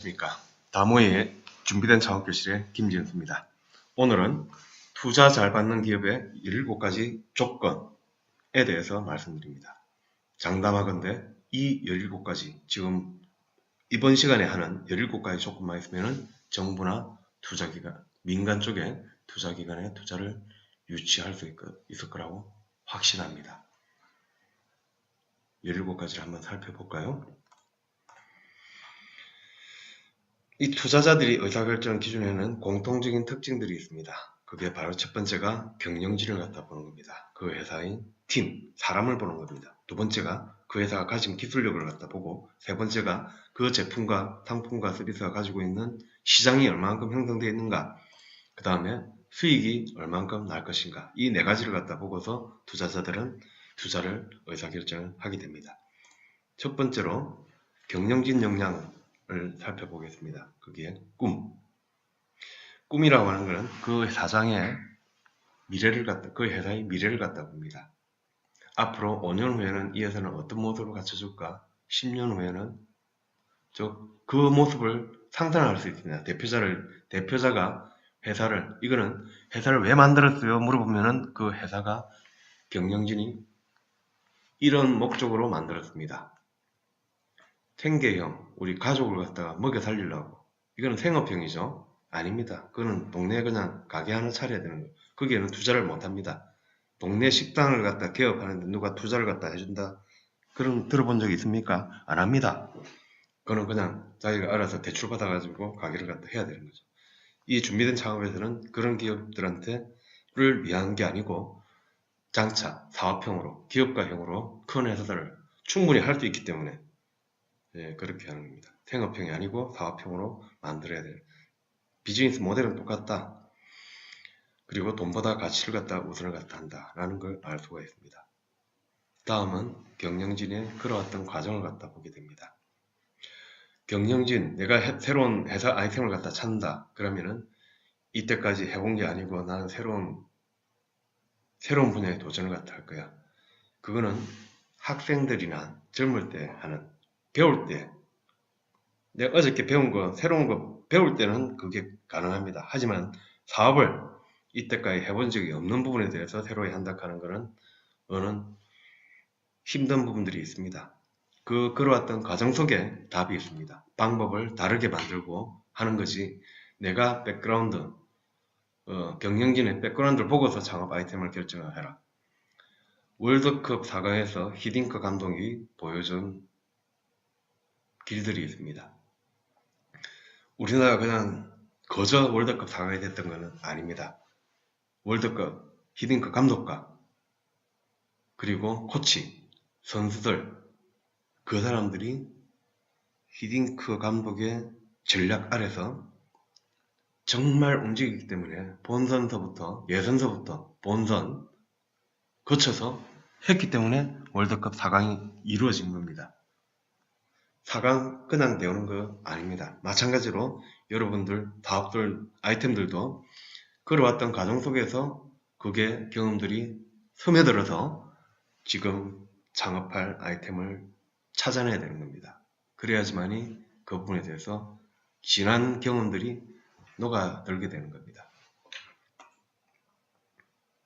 안녕하십니까. 다모의 준비된 창업교실의 김진수입니다. 오늘은 투자 잘 받는 기업의 17가지 조건에 대해서 말씀드립니다. 장담하건대 이 17가지, 지금 이번 시간에 하는 17가지 조건만 있으면 정부나 투자기관, 민간 쪽에 투자기관에 투자를 유치할 수 있을 거라고 확신합니다. 17가지를 한번 살펴볼까요? 이 투자자들이 의사결정 기준에는 공통적인 특징들이 있습니다. 그게 바로 첫 번째가 경영진을 갖다 보는 겁니다. 그 회사의 팀, 사람을 보는 겁니다. 두 번째가 그 회사가 가진 기술력을 갖다 보고, 세 번째가 그 제품과 상품과 서비스가 가지고 있는 시장이 얼마만큼 형성되어 있는가, 그 다음에 수익이 얼마만큼 날 것인가, 이 네 가지를 갖다 보고서 투자자들은 투자를 의사결정을 하게 됩니다. 첫 번째로 경영진 역량을 살펴보겠습니다. 그게 꿈이라고 하는 것은 그 사장의 미래를 갖다, 그 회사의 미래를 갖다 봅니다. 앞으로 5년 후에는 이 회사는 어떤 모습으로 갖춰줄까? 10년 후에는 그 모습을 상상할 수 있습니다. 대표자가 이거는 회사를 왜 만들었어요? 물어보면은 그 회사가 경영진이 이런 목적으로 만들었습니다. 생계형, 우리 가족을 갖다가 먹여 살리려고. 이거는 생업형이죠. 아닙니다. 그거는 동네에 그냥 가게 하나 차려야 되는 거예요. 거기에는 투자를 못합니다. 동네 식당을 갖다 개업하는데 누가 투자를 갖다 해준다? 그런 들어본 적 있습니까? 안 합니다. 그거는 그냥 자기가 알아서 대출 받아가지고 가게를 갖다 해야 되는 거죠. 이 준비된 창업에서는 그런 기업들한테를 위한 게 아니고 장차 사업형으로, 기업가형으로 큰 회사들을 충분히 할 수 있기 때문에 그렇게 하는 겁니다. 생업형이 아니고 사업형으로 만들어야 돼요. 비즈니스 모델은 똑같다. 그리고 돈보다 가치를 갖다 우선을 갖다 한다라는 걸 알 수가 있습니다. 다음은 경영진의 걸어왔던 과정을 갖다 보게 됩니다. 경영진, 내가 새로운 회사 아이템을 갖다 찾는다. 그러면은 이때까지 해본 게 아니고 나는 새로운 분야에 도전을 갖다 할 거야. 그거는 학생들이나 젊을 때 하는, 배울 때, 내가 어저께 배운 거, 새로운 거 배울 때는 그게 가능합니다. 하지만 사업을 이때까지 해본 적이 없는 부분에 대해서 새로 한다 하는 것은 어느 힘든 부분들이 있습니다. 걸어왔던 과정 속에 답이 있습니다. 방법을 다르게 만들고 하는 것이, 내가 백그라운드, 경영진의 백그라운드를 보고서 창업 아이템을 결정을 해라. 월드컵 4강에서 히딩크 감독이 보여준 길들이 있습니다. 우리나라가 그냥 거저 월드컵 4강이 됐던 것은 아닙니다. 월드컵 히딩크 감독과 그리고 코치, 선수들, 그 사람들이 히딩크 감독의 전략 아래서 정말 움직이기 때문에 본선서부터, 예선서부터 본선 거쳐서 했기 때문에 월드컵 4강이 이루어진 겁니다. 4강 그냥 내오는 거 아닙니다. 마찬가지로 여러분들 사업들, 아이템들도 걸어왔던 과정 속에서 그게 경험들이 스며들어서 지금 창업할 아이템을 찾아내야 되는 겁니다. 그래야지만이 그 부분에 대해서 지난 경험들이 녹아들게 되는 겁니다.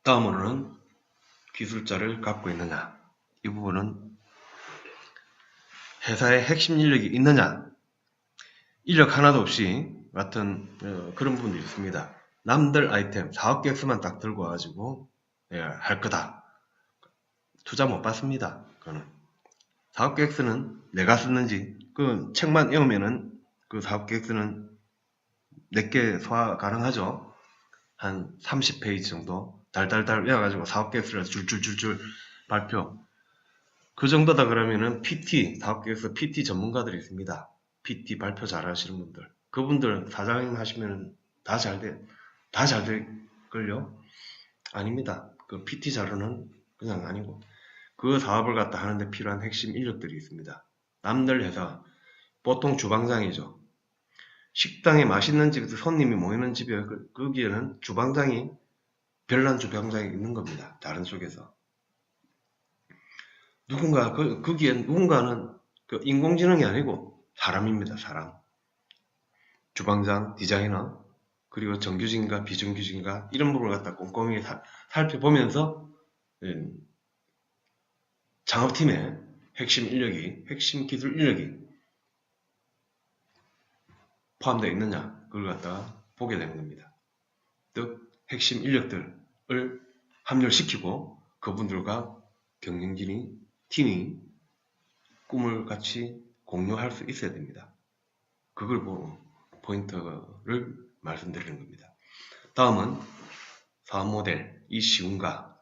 다음으로는 기술자를 갖고 있느냐. 이 부분은 회사에 핵심 인력이 있느냐. 인력 하나도 없이 같은 그런 부분도 있습니다. 남들 아이템 사업 계획서만 딱 들고 와가지고 할 거다. 투자 못 받습니다. 그거는 사업 계획서는 내가 썼는지 그 책만 외우면은 그 사업 계획서는 내게 소화 가능하죠. 한 30페이지 정도 달달달 외워가지고 사업 계획서를 줄줄줄줄 발표. 그 정도다 그러면은 PT, 사업 계획서 PT 전문가들이 있습니다. PT 발표 잘 하시는 분들. 그분들 사장님 하시면 다 잘 될걸요? 아닙니다. 그 PT 자료는 그냥 아니고 그 사업을 갖다 하는데 필요한 핵심 인력들이 있습니다. 남들 회사, 보통 주방장이죠. 식당에 맛있는 집, 손님이 모이는 집에 거기에는 주방장이, 별난 주방장이 있는 겁니다. 다른 쪽에서. 거기에 누군가는 그 인공지능이 아니고 사람입니다. 사람. 주방장, 디자이너, 그리고 정규직인가 비정규직인가 이런 부분을 갖다 꼼꼼히 살펴보면서 창업팀의 핵심 인력이, 핵심 기술 인력이 포함되어 있느냐 그걸 갖다가 보게 되는 겁니다. 즉 핵심 인력들을 합류시키고 그분들과 경영진이, 팀이 꿈을 같이 공유할 수 있어야 됩니다. 그걸 보고 포인트를 말씀드리는 겁니다. 다음은 사업 모델, 이 쉬운가?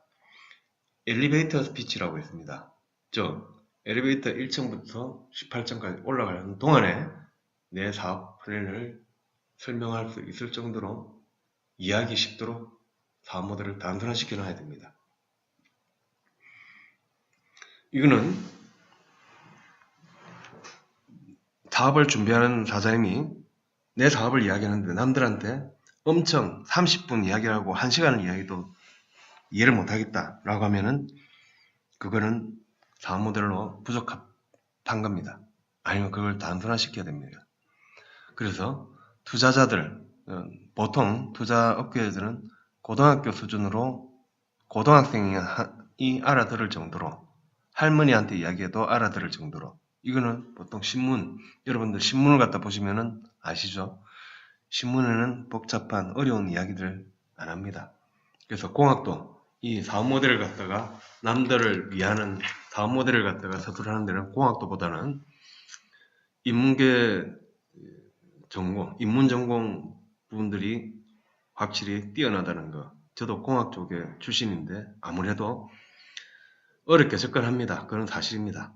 엘리베이터 스피치라고 있습니다. 즉 엘리베이터 1층부터 18층까지 올라가는 동안에 내 사업 플랜을 설명할 수 있을 정도로 이해하기 쉽도록 사업 모델을 단순화시켜 놔야 됩니다. 이거는 사업을 준비하는 사장님이 내 사업을 이야기하는데 남들한테 엄청 30분 이야기하고 1시간을 이야기도 이해를 못하겠다 라고 하면은 그거는 사업 모델로 부족한 겁니다. 아니면 그걸 단순화시켜야 됩니다. 그래서 투자자들, 보통 투자 업계들은 고등학교 수준으로 고등학생이 알아들을 정도로, 할머니한테 이야기해도 알아들을 정도로, 이거는 보통 신문, 여러분들 신문을 갖다 보시면은 아시죠? 신문에는 복잡한 어려운 이야기들 안 합니다. 그래서 공학도 이 사업 모델을 갖다가 남들을 위하는 사업 모델을 갖다가 서술하는 데는 공학도보다는 인문계 전공, 인문 전공 분들이 확실히 뛰어나다는 거. 저도 공학 쪽에 출신인데 아무래도 어렵게 접근합니다. 그건 사실입니다.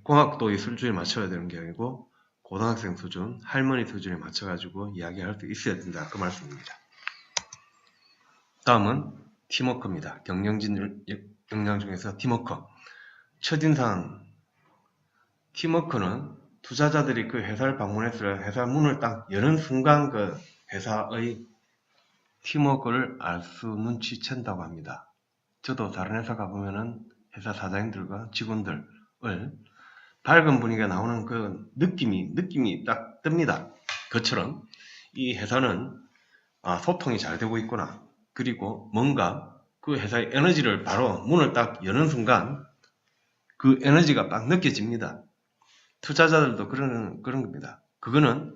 공학도 수준에 맞춰야 되는 게 아니고 고등학생 수준, 할머니 수준에 맞춰가지고 이야기할 수 있어야 된다. 그 말씀입니다. 다음은 팀워크입니다. 경영진 역량 중에서 팀워크. 첫인상 팀워크는 투자자들이 그 회사를 방문해서 회사 문을 딱 여는 순간 그 회사의 팀워크를 알 수 눈치챈다고 합니다. 저도 다른 회사 가보면은 회사 사장님들과 직원들을 밝은 분위기가 나오는 그 느낌이 딱 뜹니다. 그처럼 이 회사는 소통이 잘 되고 있구나. 그리고 뭔가 그 회사의 에너지를 바로 문을 딱 여는 순간 그 에너지가 딱 느껴집니다. 투자자들도 그런 겁니다. 그거는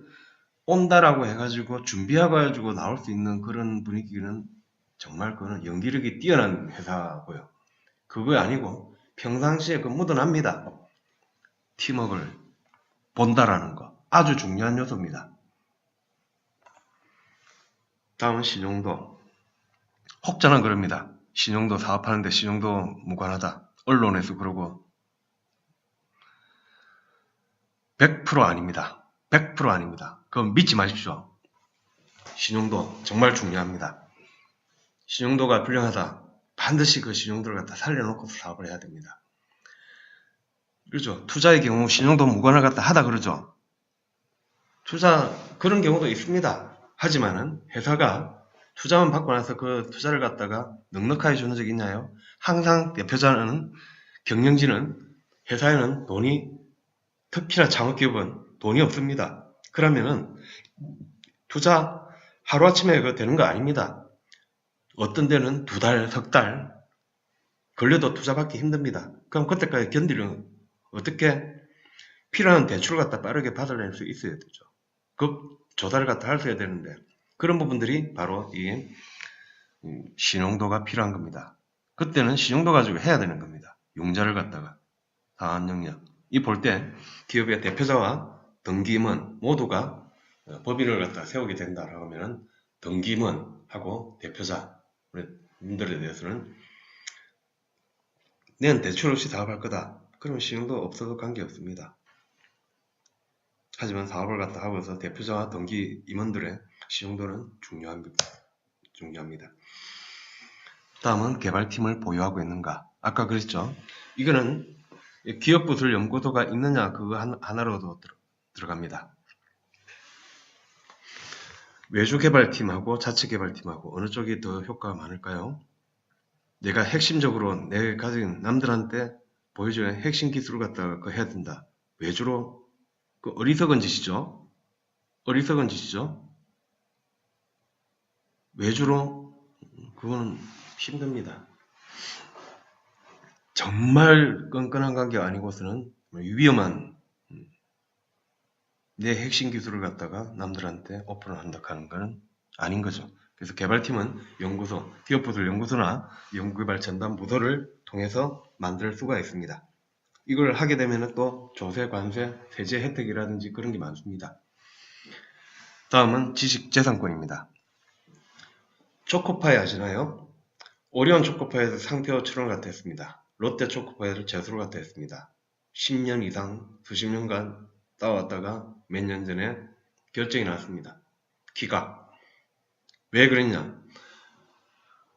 온다라고 해가지고 준비하고 해가지고 나올 수 있는 그런 분위기는 정말 그거는 연기력이 뛰어난 회사고요. 그거 아니고 평상시에 그 묻어납니다. 팀워크를 본다라는 거 아주 중요한 요소입니다. 다음은 신용도. 혹자는 그럽니다. 신용도 사업하는데 신용도 무관하다. 언론에서 그러고 100% 아닙니다. 100% 아닙니다. 그건 믿지 마십시오. 신용도 정말 중요합니다. 신용도가 불량하다. 반드시 그 신용도를 갖다 살려놓고 사업을 해야 됩니다. 그렇죠. 투자의 경우 신용도 무관을 갖다 하다 그러죠. 투자 그런 경우도 있습니다. 하지만은 회사가 투자만 받고 나서 그 투자를 갖다가 넉넉하게 주는 적이 있나요? 항상 대표자는 경영진은 회사에는 돈이 특히나 창업기업은 돈이 없습니다. 그러면은 투자 하루아침에 그 되는 거 아닙니다. 어떤 데는 2달, 석 달 걸려도 투자 받기 힘듭니다. 그럼 그때까지 견디는 어떻게 필요한 대출을 갖다 빠르게 받아낼 수 있어야 되죠. 그 조달을 갖다 할 수 있어야 되는데 그런 부분들이 바로 이 신용도가 필요한 겁니다. 그때는 신용도 가지고 해야 되는 겁니다. 융자를 갖다가 상한 영역 이 볼 때 기업의 대표자와 등기임원 모두가 법인을 갖다 세우게 된다라고 하면 등기임원하고 대표자 분들에 대해서는 내는 대출 없이 사업할 거다. 그러면 신용도 없어도 관계없습니다. 하지만 사업을 갖다 하고서 대표자와 등기 임원들의 신용도는 중요합니다. 다음은 개발팀을 보유하고 있는가. 아까 그랬죠. 이거는 기업부설 연구소가 있느냐 그거 하나로도 들어갑니다. 외주 개발팀하고 자체 개발팀하고 어느 쪽이 더 효과가 많을까요? 내가 핵심적으로 내가 가진 남들한테 보여주는 핵심 기술을 갖다가 해야 된다. 외주로 그 어리석은 짓이죠. 어리석은 짓이죠. 외주로 그거는 힘듭니다. 정말 끈끈한 관계가 아니고서는 위험한 내 핵심 기술을 갖다가 남들한테 오픈을 한다 하는 건 아닌 거죠. 그래서 개발팀은 연구소, 기업부설 연구소나 연구개발 전담 부서를 통해서 만들 수가 있습니다. 이걸 하게 되면 또 조세, 관세, 세제 혜택이라든지 그런 게 많습니다. 다음은 지식재산권입니다. 초코파이 아시나요? 오리온 초코파이에서 상표 출원을 갖다 했습니다. 롯데 초코파이를 제수를 갖다 했습니다. 10년 이상, 수십 년간 따왔다가 몇 년 전에 결정이 났습니다. 기각. 왜 그랬냐?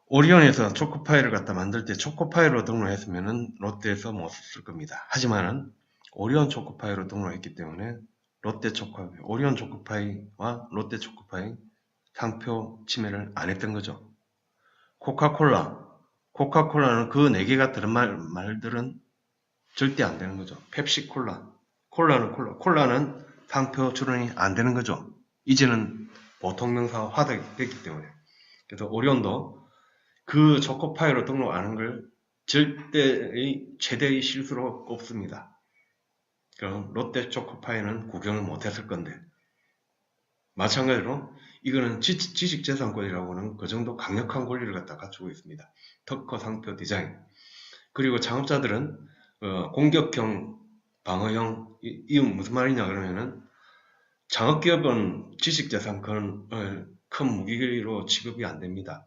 오리온에서 초코파이를 갖다 만들 때 초코파이로 등록했으면 롯데에서 못 쓸 겁니다. 하지만은 오리온 초코파이로 등록했기 때문에 롯데 초코파이, 오리온 초코파이와 롯데 초코파이 상표 침해를 안 했던 거죠. 코카콜라는 그 4개가 들은 말들은 절대 안 되는 거죠. 펩시콜라, 콜라는 상표 출원이 안 되는 거죠. 이제는 보통 명사가 화됐기 때문에. 그래서 오리온도 그 초코파이로 등록 안 한 걸 최대의 실수로 꼽습니다. 그럼 롯데 초코파이는 구경을 못했을 건데, 마찬가지로 이거는 지식재산권이라고 하는 그 정도 강력한 권리를 갖다 갖추고 있습니다. 특허, 상표, 디자인. 그리고 창업자들은 공격형, 방어형, 이건 무슨 말이냐 그러면은 창업기업은 지식재산권을 큰 무기로 취급이 안 됩니다.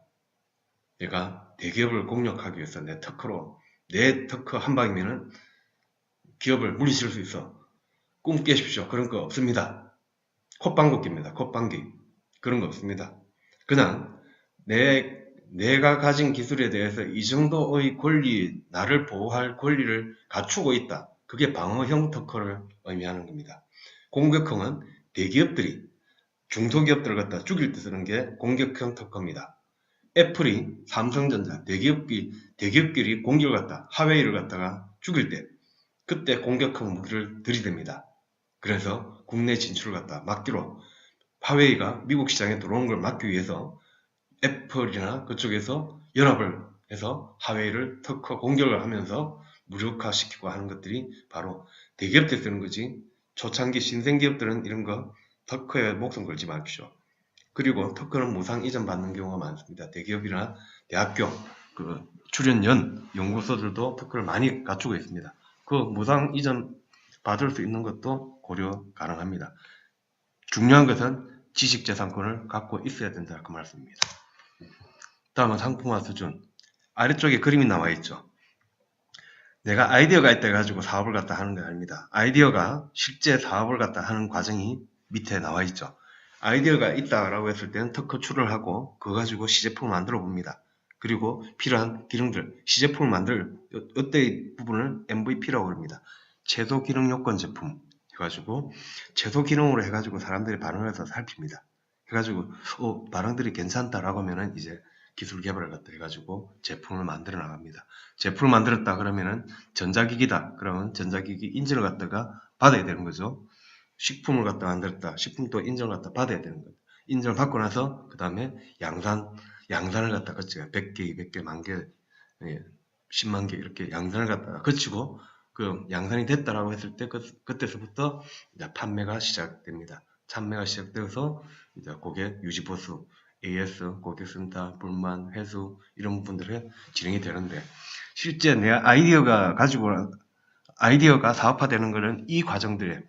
내가 대기업을 공략하기 위해서 내 특허 한 방이면은 기업을 물리칠 수 있어. 꿈 깨십시오. 그런 거 없습니다. 콧방귀입니다. 콧방귀. 그런 거 없습니다. 그냥 내가 가진 기술에 대해서 이 정도의 권리, 나를 보호할 권리를 갖추고 있다. 그게 방어형 특허를 의미하는 겁니다. 공격형은 대기업들이 중소기업들을 갖다 죽일 때 쓰는 게 공격형 특허입니다. 애플이 삼성전자 대기업끼리 공격을 갖다 하웨이를 갖다가 죽일 때 그때 공격형 무기를 들이댑니다. 그래서 국내 진출을 갖다 막기로 화웨이가 미국 시장에 들어온 걸 막기 위해서 애플이나 그쪽에서 연합을 해서 화웨이를 특허 공격을 하면서 무력화시키고 하는 것들이 바로 대기업들 쓰는 거지. 초창기 신생기업들은 이런 거 특허에 목숨 걸지 마십시오. 그리고 특허는 무상 이전 받는 경우가 많습니다. 대기업이나 대학교, 출연연, 연구소들도 특허를 많이 갖추고 있습니다. 그 무상 이전 받을 수 있는 것도 고려 가능합니다. 중요한 것은 지식재산권을 갖고 있어야 된다 그 말씀입니다. 다음은 상품화 수준. 아래쪽에 그림이 나와 있죠. 내가 아이디어가 있다 해가지고 사업을 갖다 하는 게 아닙니다. 아이디어가 실제 사업을 갖다 하는 과정이 밑에 나와 있죠. 아이디어가 있다라고 했을 때는 특허 출원을 하고 그거 가지고 시제품을 만들어 봅니다. 그리고 필요한 기능들, 시제품을 만들 이때의 부분을 MVP라고 합니다. 최소 기능 요건 제품 해가지고 최소 기능으로 해가지고 사람들이 반응을 해서 살핍니다. 해가지고 반응들이 괜찮다라고 하면은 이제 기술 개발을 갖다 해가지고 제품을 만들어 나갑니다. 제품을 만들었다 그러면은 전자기기다 그러면 전자기기 인증을 갖다가 받아야 되는 거죠. 식품을 갖다 만들었다. 식품도 인정을 갖다 받아야 되는 거예요. 인정을 받고 나서 그 다음에 양산을 갖다 거치고 100개, 200개, 10,000개, 10만 개 이렇게 양산을 갖다가 거치고 그 양산이 됐다라고 했을 때 그때서부터 이제 판매가 시작됩니다. 판매가 시작되어서 이제 고객 유지보수, AS, 고객센터, 불만, 회수 이런 부분들이 진행이 되는데 실제 내 아이디어가 사업화되는 것은 이 과정들에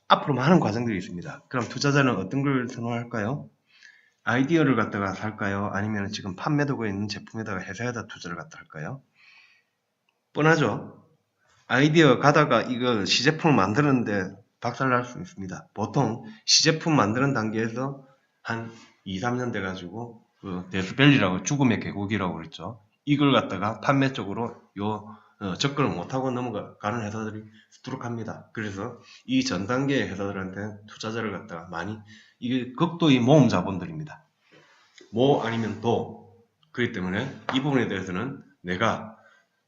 앞으로 많은 과정들이 있습니다. 그럼 투자자는 어떤 걸 선호할까요? 아이디어를 갖다가 살까요? 아니면 지금 판매되고 있는 제품에다가 회사에다 투자를 갖다 할까요? 뻔하죠? 아이디어 가다가 이거 시제품을 만드는데 박살날 수 있습니다. 보통 시제품 만드는 단계에서 한 2, 3년 돼가지고 그 데스밸리라고 죽음의 계곡이라고 그랬죠. 이걸 갖다가 판매 쪽으로 접근을 못하고 넘어가는 회사들이 수두룩합니다. 그래서 이 전 단계의 회사들한테 투자자를 갖다가 많이 이게 극도의 모험 자본들입니다. 모 아니면 도 그렇기 때문에 이 부분에 대해서는 내가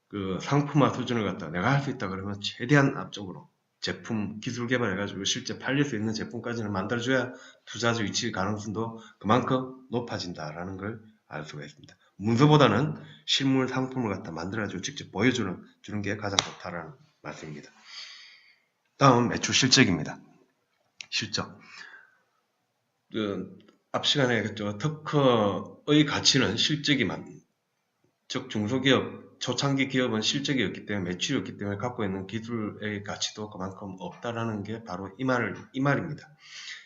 그 상품화 수준을 갖다 내가 할 수 있다 그러면 최대한 앞쪽으로 제품 기술 개발해가지고 실제 팔릴 수 있는 제품까지는 만들어줘야 투자주 유치 가능성도 그만큼 높아진다라는 걸 알 수가 있습니다. 문서보다는 실물 상품을 갖다 만들어가지고 직접 보여주는 게 가장 좋다라는 말씀입니다. 다음 매출 실적입니다. 실적. 앞 시간에 했죠. 특허의 가치는 실적이 즉 중소기업, 초창기 기업은 실적이 없기 때문에 매출이 없기 때문에 갖고 있는 기술의 가치도 그만큼 없다라는 게 바로 이 말입니다.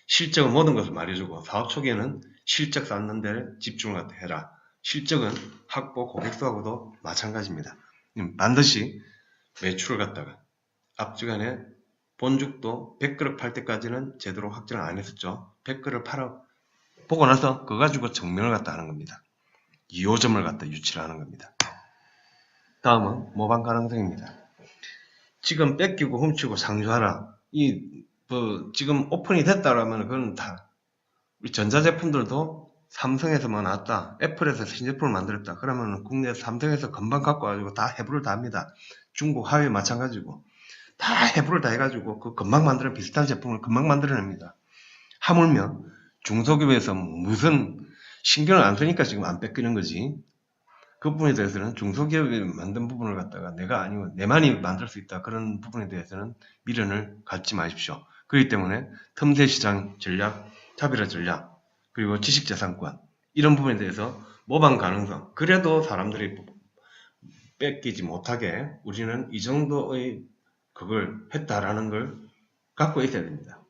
실적은 모든 것을 말해주고 사업 초기에는 실적 쌓는 데 집중을 해라. 실적은 확보 고객수하고도 마찬가지입니다. 반드시 매출을 갖다가 앞 시간에 본죽도 100그릇 팔 때까지는 제대로 확정을 안 했었죠. 100그릇 보고 나서 그거 가지고 증명을 갖다 하는 겁니다. 2호점을 갖다 유치를 하는 겁니다. 다음은 모방 가능성입니다. 지금 뺏기고 훔치고 상주하라. 지금 오픈이 됐다라면 그건 다 우리 전자제품들도 삼성에서만 나왔다. 애플에서 신제품을 만들었다. 그러면 국내 삼성에서 금방 갖고 와가지고 다 해부를 다 합니다. 중국 하웨이 마찬가지고 다 해부를 다 해가지고 그 금방 만드는 비슷한 제품을 금방 만들어냅니다. 하물며 중소기업에서 무슨 신경을 안 쓰니까 지금 안 뺏기는 거지. 그 부분에 대해서는 중소기업이 만든 부분을 갖다가 내가 아니고 내만이 만들 수 있다. 그런 부분에 대해서는 미련을 갖지 마십시오. 그렇기 때문에 틈새 시장 전략, 차별화 전략, 그리고 지식재산권 이런 부분에 대해서 모방 가능성. 그래도 사람들이 뺏기지 못하게 우리는 이 정도의 그걸 했다라는 걸 갖고 있어야 됩니다.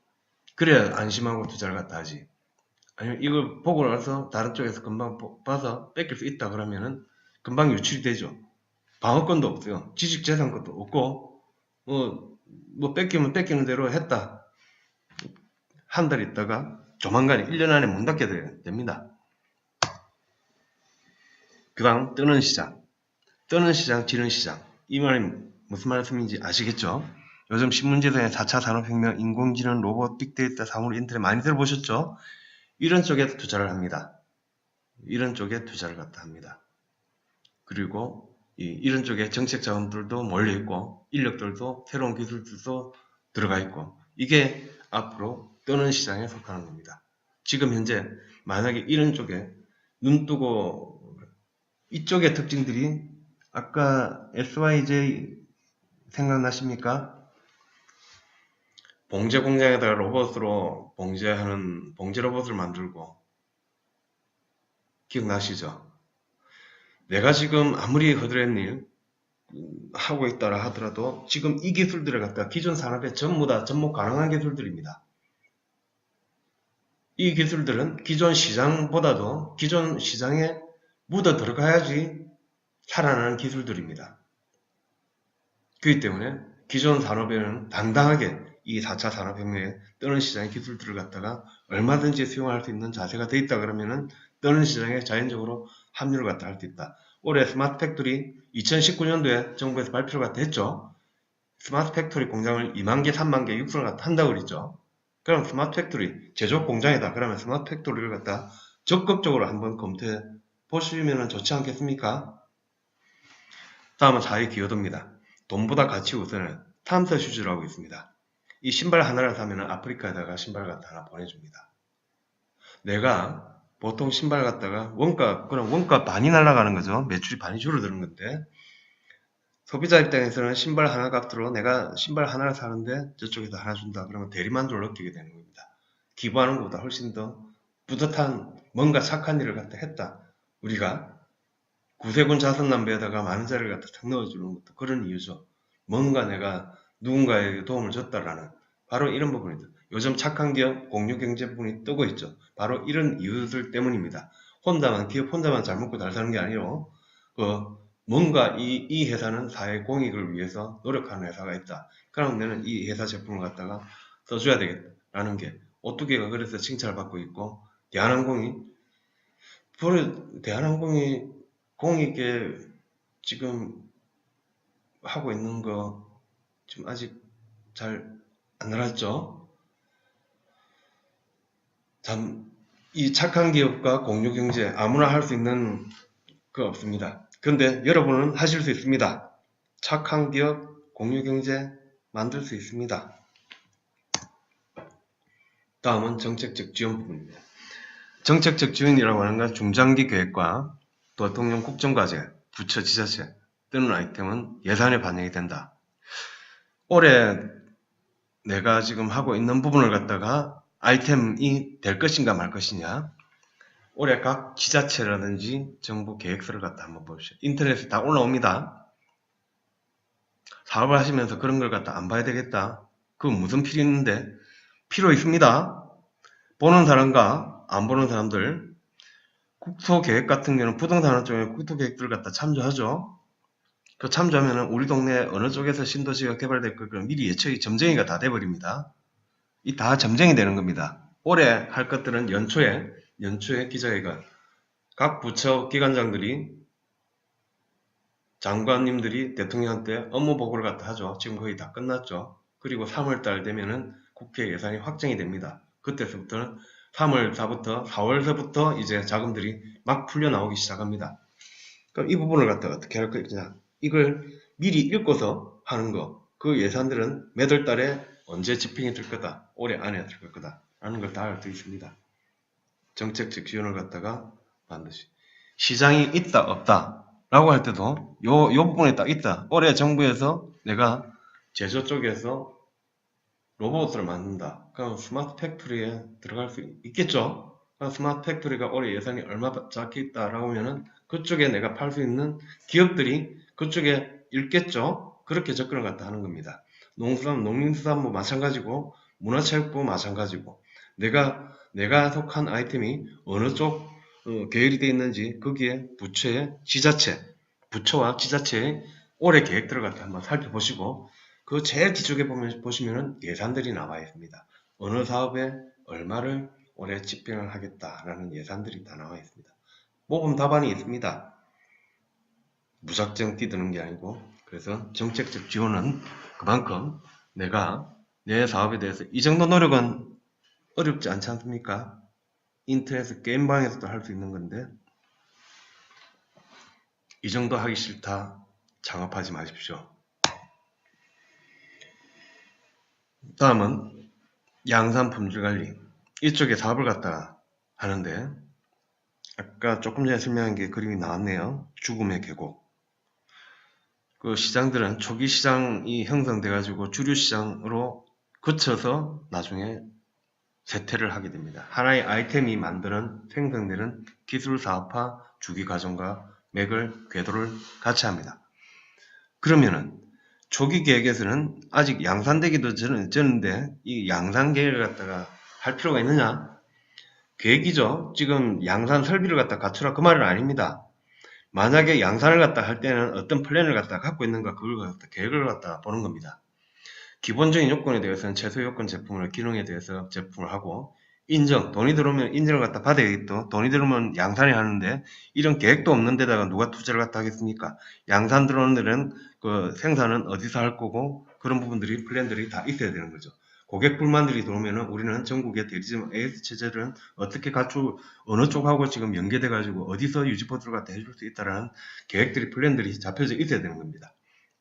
그래야 안심하고 투자를 갖다 하지. 아니면 이걸 보고 나서 다른 쪽에서 금방 봐서 뺏길 수 있다 그러면은 금방 유출이 되죠. 방어권도 없어요. 지식재산권도 없고 뭐 뺏기면 뺏기는 대로 했다. 한 달 있다가 조만간에 1년 안에 문 닫게 됩니다. 그 다음 뜨는 시장. 뜨는 시장, 지는 시장. 이 말이 무슨 말씀인지 아시겠죠? 요즘 신문지에서 4차 산업혁명, 인공지능, 로봇, 빅데이터, 사물, 인터넷 많이 들어보셨죠? 이런 쪽에 투자를 합니다. 이런 쪽에 투자를 갖다 합니다. 그리고 이런 쪽에 정책 자원들도 몰려있고 인력들도 새로운 기술들도 들어가 있고 이게 앞으로 뜨는 시장에 속하는 겁니다. 지금 현재 만약에 이런 쪽에 눈 뜨고 이쪽의 특징들이 아까 SYJ 생각나십니까? 봉제 공장에다가 로봇으로 봉제하는 봉제 로봇을 만들고 기억나시죠? 내가 지금 아무리 허드렛 일 하고 있다라 하더라도 지금 이 기술들을 갖다 기존 산업에 전부 다 접목 가능한 기술들입니다. 이 기술들은 기존 시장보다도 기존 시장에 묻어 들어가야지 살아나는 기술들입니다. 그렇기 때문에 기존 산업에는 당당하게 이 4차 산업혁명에 뜨는 시장의 기술들을 갖다가 얼마든지 수용할 수 있는 자세가 돼 있다 그러면은 뜨는 시장에 자연적으로 합류를 갖다 할 수 있다. 올해 스마트 팩토리 2019년도에 정부에서 발표를 갖다 했죠. 스마트 팩토리 공장을 2만 개, 3만 개 육성을 갖다 한다고 그랬죠. 그럼 스마트 팩토리 제조업 공장이다. 그러면 스마트 팩토리를 갖다 적극적으로 한번 검토해 보시면 좋지 않겠습니까? 다음은 4위 기여도입니다. 돈보다 가치 우선은 탐사 슈즈라고 있습니다. 이 신발 하나를 사면 아프리카에다가 신발 갖다 하나 보내줍니다. 내가 보통 신발 갖다가 그럼 원가 반이 날아가는 거죠. 매출이 반이 줄어드는 건데 소비자 입장에서는 신발 하나 값으로 내가 신발 하나를 사는데 저쪽에서 하나 준다. 그러면 대리만족을 느끼게 되는 겁니다. 기부하는 것보다 훨씬 더 뿌듯한 뭔가 착한 일을 갖다 했다. 우리가 구세군 자선남배에다가 많은 자리를 갖다 탁 넣어주는 것도 그런 이유죠. 뭔가 내가 누군가에게 도움을 줬다라는 바로 이런 부분이죠. 요즘 착한 기업, 공유경제 부분이 뜨고 있죠. 바로 이런 이유들 때문입니다. 기업 혼자만 잘 먹고 잘 사는 게 아니고 뭔가 이 회사는 사회 공익을 위해서 노력하는 회사가 있다. 그럼 나는 이 회사 제품을 갖다가 써줘야 되겠다라는 게 오뚜기가 그래서 칭찬을 받고 있고 대한항공이 공익에 지금 하고 있는 거 지금 아직 잘 안 알았죠? 참, 이 착한 기업과 공유경제 아무나 할 수 있는 거 없습니다. 그런데 여러분은 하실 수 있습니다. 착한 기업, 공유경제 만들 수 있습니다. 다음은 정책적 지원 부분입니다. 정책적 지원이라고 하는 건 중장기 계획과 대통령 국정과제, 부처 지자체 뜨는 아이템은 예산에 반영이 된다. 올해 내가 지금 하고 있는 부분을 갖다가 아이템이 될 것인가 말 것이냐. 올해 각 지자체라든지 정부 계획서를 갖다 한번 보십시오. 인터넷에 다 올라옵니다. 사업을 하시면서 그런 걸 갖다 안 봐야 되겠다. 그건 무슨 필요 있는데? 필요 있습니다. 보는 사람과 안 보는 사람들. 국토계획 같은 경우는 부동산 쪽에 국토계획들을 갖다 참조하죠. 그 참조하면은 우리 동네 어느 쪽에서 신도시가 개발될 걸 미리 예측이 점쟁이가 다 돼버립니다. 이 다 점쟁이 되는 겁니다. 올해 할 것들은 연초에 기자회견, 각 부처 기관장들이 장관님들이 대통령한테 업무 보고를 갖다 하죠. 지금 거의 다 끝났죠. 그리고 3월달 되면은 국회 예산이 확정이 됩니다. 그때서부터는 3월 4부터 4월서부터 이제 자금들이 막 풀려 나오기 시작합니다. 그럼 이 부분을 갖다가 어떻게 할 거냐? 이걸 미리 읽고서 하는 거. 그 예산들은 몇 월 달에 언제 집행이 될 거다. 올해 안에 될 거다. 라는 걸 다 알 수 있습니다. 정책적 지원을 갖다가 반드시. 시장이 있다, 없다. 라고 할 때도 요 부분에 딱 있다. 올해 정부에서 내가 제조 쪽에서 로봇을 만든다. 그럼 스마트 팩토리에 들어갈 수 있겠죠? 스마트 팩토리가 올해 예산이 얼마 잡혀 있다라고 하면은 그쪽에 내가 팔 수 있는 기업들이 그쪽에 있겠죠? 그렇게 접근을 갖다 하는 겁니다. 농림수산부 마찬가지고 문화체육부 마찬가지고 내가 속한 아이템이 어느 쪽 계열이 되어 있는지 거기에 부처와 지자체의 올해 계획들을 갖다 한번 살펴보시고 그 제일 뒤쪽에 보시면은 예산들이 나와 있습니다. 어느 사업에 얼마를 올해 집행을 하겠다라는 예산들이 다 나와 있습니다. 모범 답안이 있습니다. 무작정 뛰드는 게 아니고 그래서 정책적 지원은 그만큼 내가 내 사업에 대해서 이 정도 노력은 어렵지 않지 않습니까? 인터넷 게임방에서도 할 수 있는 건데 이 정도 하기 싫다 창업하지 마십시오. 다음은 양산 품질관리. 이쪽에 사업을 갖다가 하는데 아까 조금 전에 설명한 게 그림이 나왔네요. 죽음의 계곡. 그 시장들은 초기 시장이 형성돼 가지고 주류 시장으로 거쳐서 나중에 쇠퇴를 하게 됩니다. 하나의 아이템이 생성되는 기술 사업화 주기 과정과 맥을 궤도를 같이 합니다. 그러면은 초기 계획에서는 아직 양산되기도 전인데 이 양산 계획을 갖다가 할 필요가 있느냐? 계획이죠. 지금 양산 설비를 갖다 갖추라 그 말은 아닙니다. 만약에 양산을 갖다 할 때는 어떤 플랜을 갖다 갖고 있는가 그걸 갖다 계획을 갖다 보는 겁니다. 기본적인 요건에 대해서는 최소 요건 제품을 기능에 대해서 제품을 하고 돈이 들어오면 인정을 갖다 받아야겠죠. 돈이 들어오면 양산을 하는데 이런 계획도 없는 데다가 누가 투자를 갖다 하겠습니까? 양산 들어오는 데는 그 생산은 어디서 할 거고 그런 부분들이 플랜들이 다 있어야 되는 거죠. 고객 불만들이 들어오면은 우리는 전국의 대리점 AS 체제를 어떻게 어느 쪽하고 지금 연계돼 가지고 어디서 유지보수를 갖다 해줄 수 있다라는 계획들이 플랜들이 잡혀져 있어야 되는 겁니다.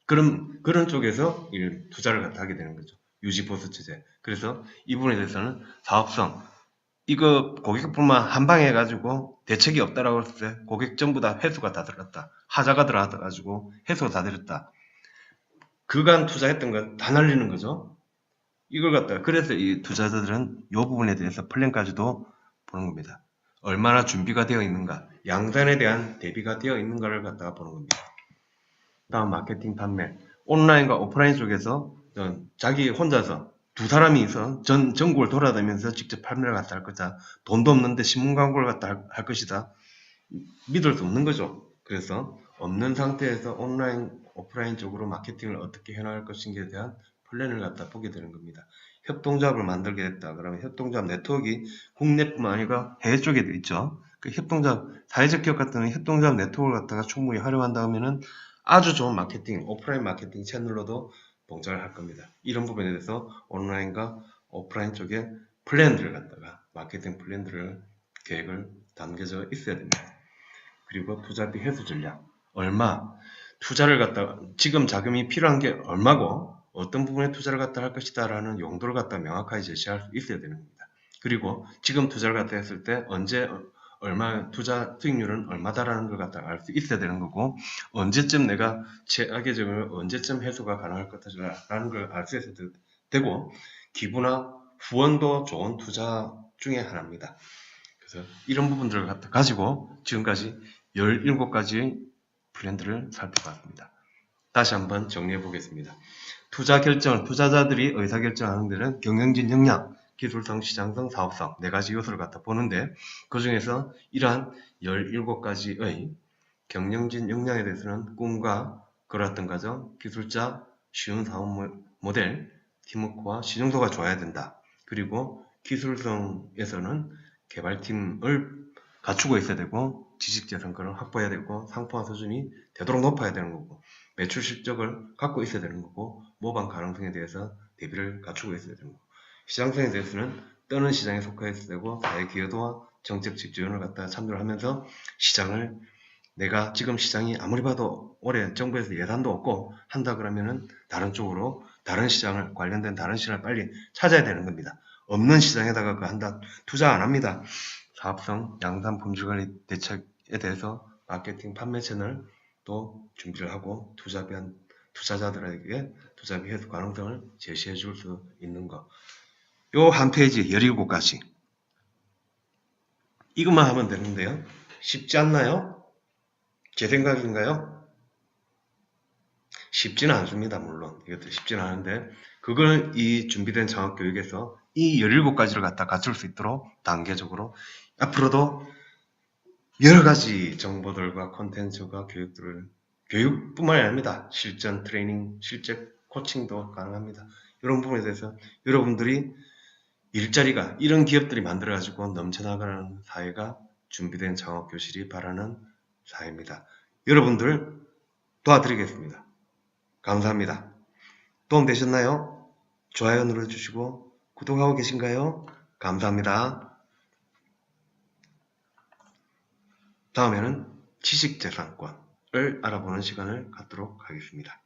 그런 쪽에서 투자를 갖다 하게 되는 거죠. 유지보수 체제. 그래서 이 부분에 대해서는 사업성, 이거 고객뿐만 한 방에 해가지고 대책이 없다라고 했을 때 고객 전부 다 회수가 다 들어갔다. 하자가 들어가가지고 회수가 다 들었다. 그간 투자했던 거 다 날리는 거죠. 이걸 갖다가 그래서 이 투자자들은 이 부분에 대해서 플랜까지도 보는 겁니다. 얼마나 준비가 되어 있는가, 양산에 대한 대비가 되어 있는가를 갖다가 보는 겁니다. 다음 마케팅 판매. 온라인과 오프라인 쪽에서 자기 혼자서 두 사람이 있어 전국을 돌아다니면서 직접 판매를 갖다 할 거다. 돈도 없는데 신문 광고를 갖다 할 것이다. 믿을 수 없는 거죠. 그래서 없는 상태에서 온라인, 오프라인 쪽으로 마케팅을 어떻게 해나갈 것인가에 대한 플랜을 갖다 보게 되는 겁니다. 협동조합을 만들게 됐다. 그러면 협동조합 네트워크가 국내뿐만 아니라 해외 쪽에도 있죠. 그 협동조합, 사회적 기업 같은 경우는 협동조합 네트워크를 갖다가 충분히 활용한다 하면은 아주 좋은 마케팅, 오프라인 마케팅 채널로도 동작을 할 겁니다. 이런 부분에 대해서 온라인과 오프라인 쪽에 플랜들을 갖다가 마케팅 플랜들을 계획을 담겨져 있어야 됩니다. 그리고 투자비 회수 전략. 투자를 갖다가 지금 자금이 필요한 게 얼마고 어떤 부분에 투자를 갖다 할 것이다 라는 용도를 갖다 명확하게 제시할 수 있어야 되는 겁니다. 그리고 지금 투자를 갖다 했을 때 언제 얼마 투자 수익률은 얼마다라는 걸 갖다 알 수 있어야 되는 거고, 언제쯤 내가 최악의 언제쯤 해소가 가능할 것이라는 걸 알 수 있어야 되고, 기부나 후원도 좋은 투자 중에 하나입니다. 그래서 이런 부분들을 갖다 가지고 지금까지 17가지 플랜들을 살펴봤습니다. 다시 한번 정리해 보겠습니다. 투자 결정을 투자자들이 의사결정하는 데는 경영진 역량, 기술성, 시장성, 사업성 4가지 요소를 갖다 보는데, 그 중에서 이러한 17가지의 경영진 역량에 대해서는 꿈과 그러했던 과정, 기술자, 쉬운 사업 모델, 팀워크와 신용도가 좋아야 된다. 그리고 기술성에서는 개발팀을 갖추고 있어야 되고, 지식재산권을 확보해야 되고, 상품화 수준이 되도록 높아야 되는 거고, 매출 실적을 갖고 있어야 되는 거고, 모방 가능성에 대해서 대비를 갖추고 있어야 되는 거고, 시장성에 대해서는 뜨는 시장에 속해 있어야 되고, 사회 기여도와 정책적 지원을 갖다 참조를 하면서 시장을, 내가 지금 시장이 아무리 봐도 올해 정부에서 예산도 없고 한다 그러면은 다른 쪽으로 다른 시장을, 관련된 다른 시장을 빨리 찾아야 되는 겁니다. 없는 시장에다가 그 한다, 투자 안 합니다. 사업성, 양산 품질관리 대책에 대해서 마케팅, 판매 채널 또 준비를 하고 투자자들에게 투자비 해소 가능성을 제시해 줄 수 있는 거. 요 한 페이지 17가지. 이것만 하면 되는데요. 쉽지 않나요? 제 생각인가요? 쉽지는 않습니다. 물론 이것도 쉽지는 않은데, 그걸 이 준비된 장학교육에서 이 17가지를 갖다 갖출 수 있도록 단계적으로 앞으로도 여러가지 정보들과 콘텐츠와 교육들을, 교육뿐만이 아닙니다. 실전 트레이닝, 실제 코칭도 가능합니다. 이런 부분에 대해서 여러분들이 일자리가, 이런 기업들이 만들어가지고 넘쳐나가는 사회가 준비된 장학교실이 바라는 사회입니다. 여러분들 도와드리겠습니다. 감사합니다. 도움 되셨나요? 좋아요 눌러주시고 구독하고 계신가요? 감사합니다. 다음에는 지식재산권을 알아보는 시간을 갖도록 하겠습니다.